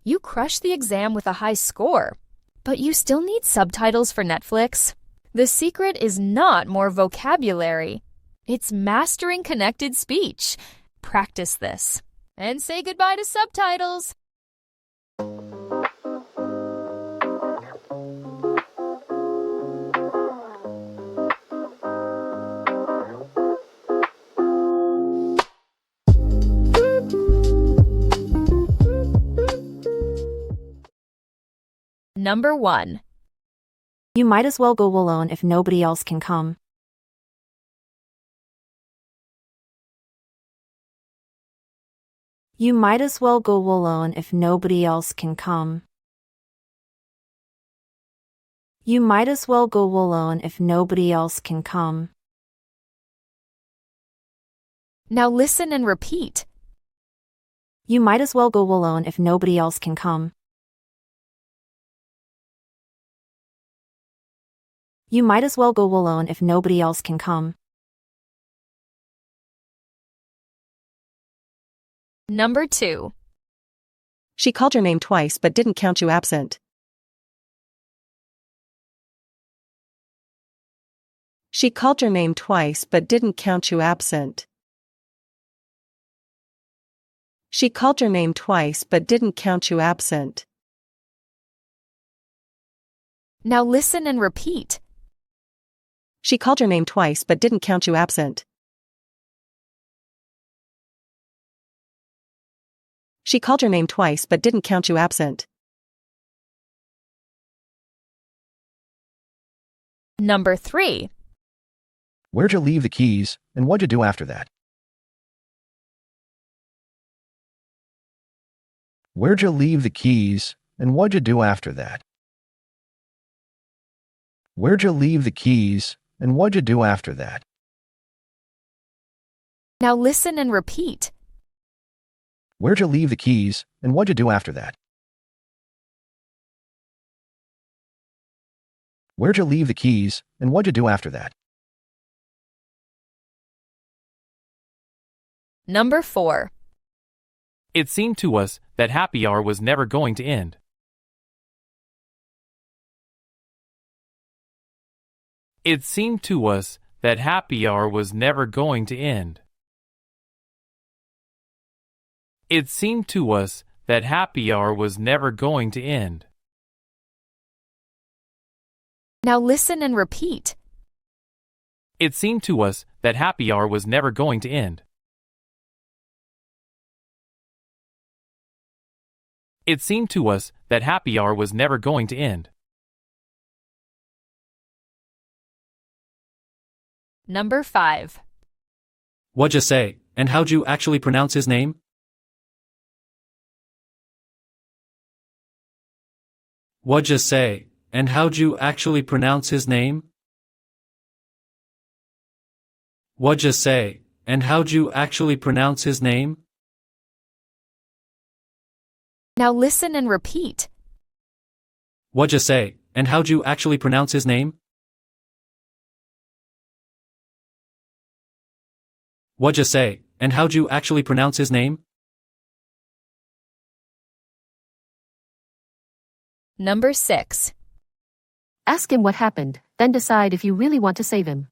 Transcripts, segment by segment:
You crushed the exam with a high score, but you still need subtitles for Netflix? The secret is not more vocabulary. It's mastering connected speech. Practice this. And say goodbye to subtitles. Number 1. You might as well go alone if nobody else can come. You might as well go alone if nobody else can come. You might as well go alone if nobody else can come. Now listen and repeat. You might as well go alone if nobody else can come. You might as well go alone if nobody else can come. Number 2. She called your name twice but didn't count you absent. She called your name twice but didn't count you absent. She called your name twice but didn't count you absent. Now listen and repeat. She called your name twice but didn't count you absent. She called your name twice but didn't count you absent. Number 3. Where'd you leave the keys, and what'd you do after that? Where'd you leave the keys, and what'd you do after that? Where'd you leave the keys, and what'd you do after that? Now listen and repeat. Where'd you leave the keys, and what'd you do after that? Where'd you leave the keys, and what'd you do after that? Number 4. It seemed to us that happy hour was never going to end. It seemed to us that happy hour was never going to end. It seemed to us that happy hour was never going to end. Now listen and repeat. It seemed to us that happy hour was never going to end. It seemed to us that happy hour was never going to end. Number 5. What'd you say, and how'd you actually pronounce his name? What'd you say, and how'd you actually pronounce his name? What'd you say, and how'd you actually pronounce his name? Now listen and repeat. What'd you say, and how'd you actually pronounce his name? What'd you say, and how'd you actually pronounce his name? Number 6. Ask him what happened, then decide if you really want to save him.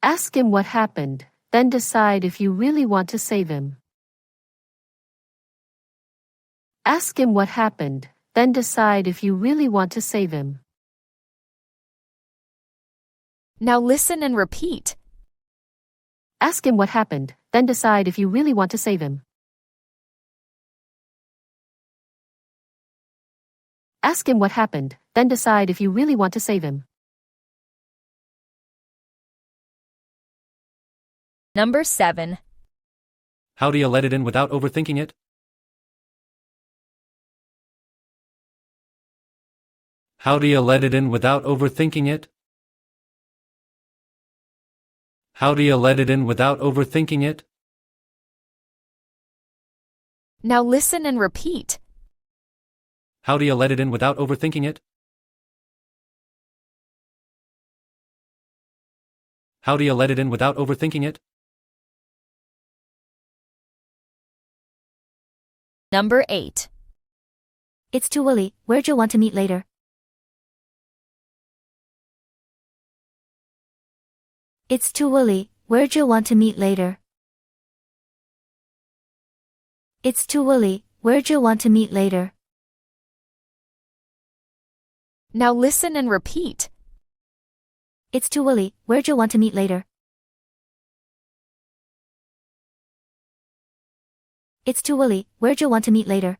Ask him what happened, then decide if you really want to save him. Ask him what happened, then decide if you really want to save him. Now listen and repeat. Ask him what happened, then decide if you really want to save him. Ask him what happened, then decide if you really want to save him. Number 7. How do you let it in without overthinking it? How do you let it in without overthinking it? How do you let it in without overthinking it? Now listen and repeat. How do you let it in without overthinking it? How do you let it in without overthinking it? Number 8. It's too early, where'd you want to meet later? It's too early, where'd you want to meet later? It's too early, where'd you want to meet later? Now listen and repeat. It's too early, where'd you want to meet later? It's too early, where'd you want to meet later?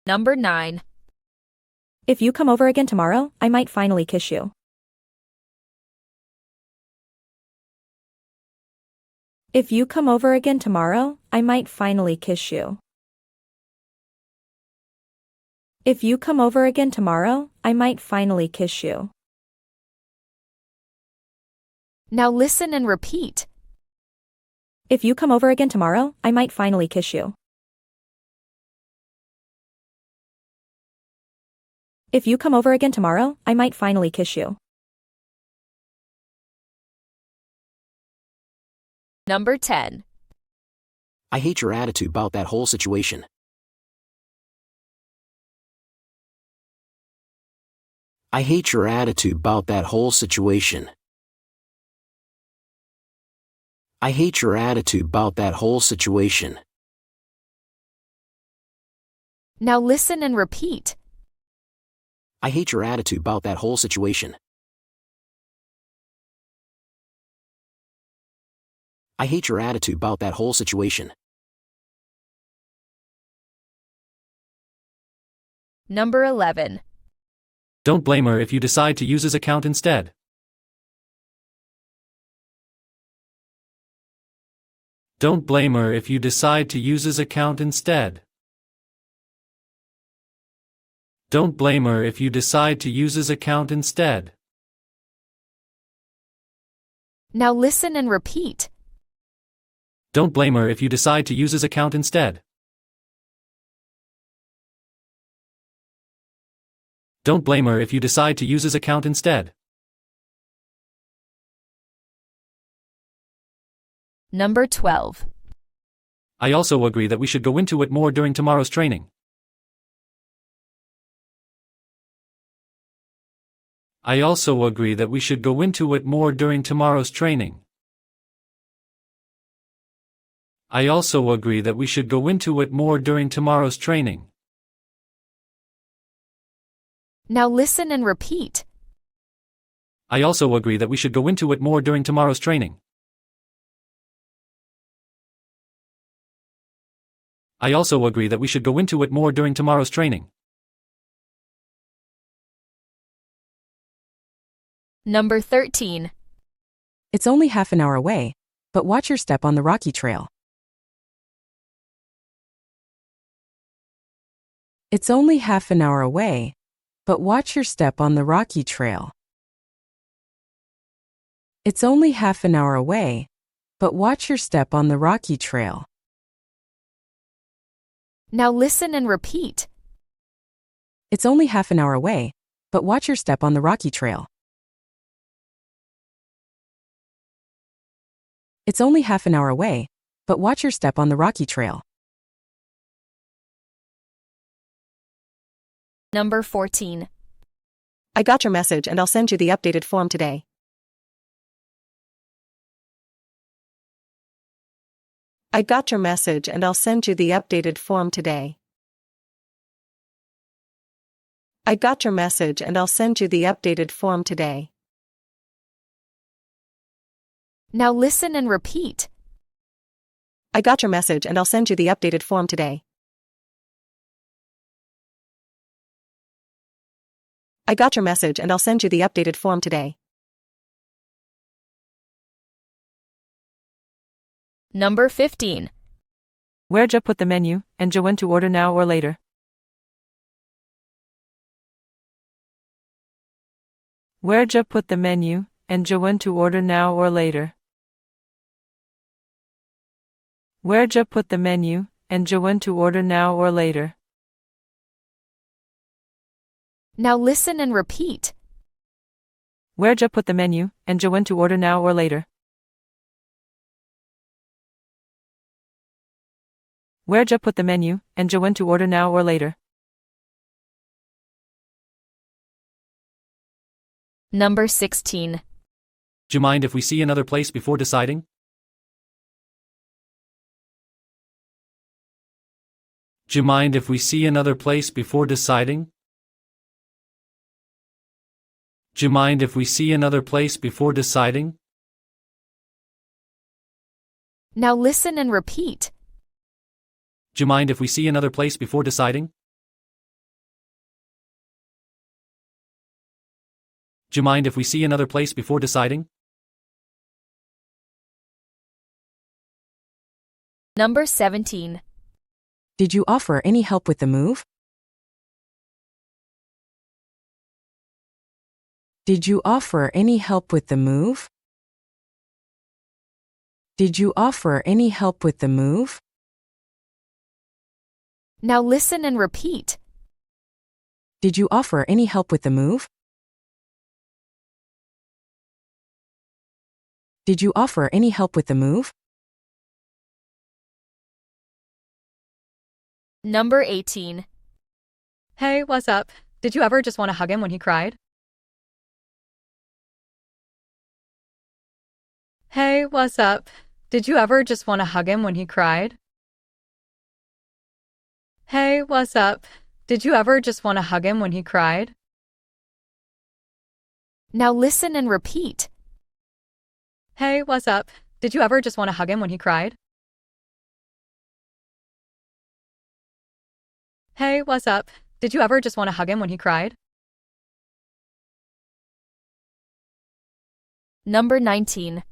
Number 9. If you come over again tomorrow, I might finally kiss you. If you come over again tomorrow, I might finally kiss you. If you come over again tomorrow, I might finally kiss you. Now listen and repeat. If you come over again tomorrow, I might finally kiss you. If you come over again tomorrow, I might finally kiss you. Number 10. I hate your attitude about that whole situation. I hate your attitude about that whole situation. I hate your attitude about that whole situation. Now listen and repeat. I hate your attitude about that whole situation. I hate your attitude about that whole situation. Number 11. Don't blame her if you decide to use his account instead. Don't blame her if you decide to use his account instead. Don't blame her if you decide to use his account instead. Now listen and repeat. Don't blame her if you decide to use his account instead. Don't blame her if you decide to use his account instead. Number 12. I also agree that we should go into it more during tomorrow's training. I also agree that we should go into it more during tomorrow's training. I also agree that we should go into it more during tomorrow's training. Now listen and repeat. I also agree that we should go into it more during tomorrow's training. I also agree that we should go into it more during tomorrow's training. Number 13. It's only half an hour away, but watch your step on the rocky trail. It's only half an hour away, but watch your step on the rocky trail. It's only half an hour away, but watch your step on the rocky trail. Now listen and repeat. It's only half an hour away, but watch your step on the rocky trail. It's only half an hour away, but watch your step on the rocky trail. Number 14. I got your message and I'll send you the updated form today. I got your message and I'll send you the updated form today. I got your message and I'll send you the updated form today. Now listen and repeat. I got your message and I'll send you the updated form today. I got your message and I'll send you the updated form today. Number 15. Where'd you put the menu, and you want to order now or later? Where'd you put the menu, and you want to order now or later? Where'd you put the menu, and you want to order now or later? Now listen and repeat. Where'd you put the menu, and you want to order now or later? Where'd you put the menu, and you want to order now or later? Number 16. Do you mind if we see another place before deciding? Do you mind if we see another place before deciding? Do you mind if we see another place before deciding? Now listen and repeat. Do you mind if we see another place before deciding? Do you mind if we see another place before deciding? Number 17. Did you offer any help with the move? Did you offer any help with the move? Did you offer any help with the move? Now listen and repeat. Did you offer any help with the move? Did you offer any help with the move? Number 18. Hey, what's up? Did you ever just want to hug him when he cried? Hey, what's up? Did you ever just want to hug him when he cried? Hey, what's up? Did you ever just want to hug him when he cried? Now listen and repeat. Hey, what's up? Did you ever just want to hug him when he cried? Hey, what's up? Did you ever just want to hug him when he cried? Number 19.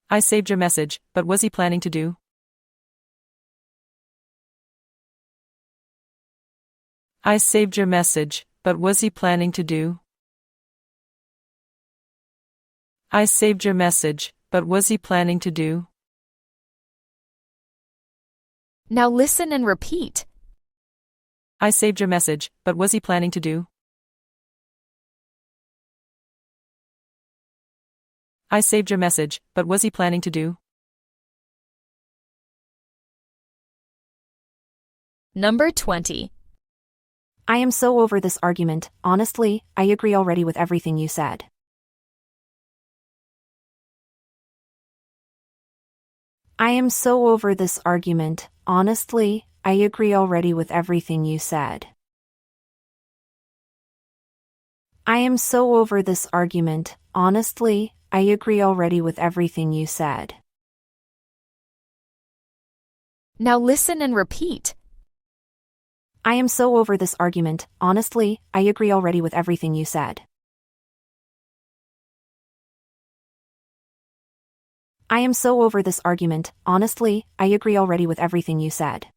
I saved your message, but was he planning to do? I saved your message, but was he planning to do? I saved your message, but was he planning to do? Now listen and repeat. I saved your message, but was he planning to do? I saved your message, but was he planning to do? Number 20. I am so over this argument. Honestly, I agree already with everything you said. I am so over this argument. Honestly, I agree already with everything you said. I am so over this argument. Honestly, I agree already with everything you said. Now listen and repeat. I am so over this argument. Honestly, I agree already with everything you said. I am so over this argument. Honestly, I agree already with everything you said.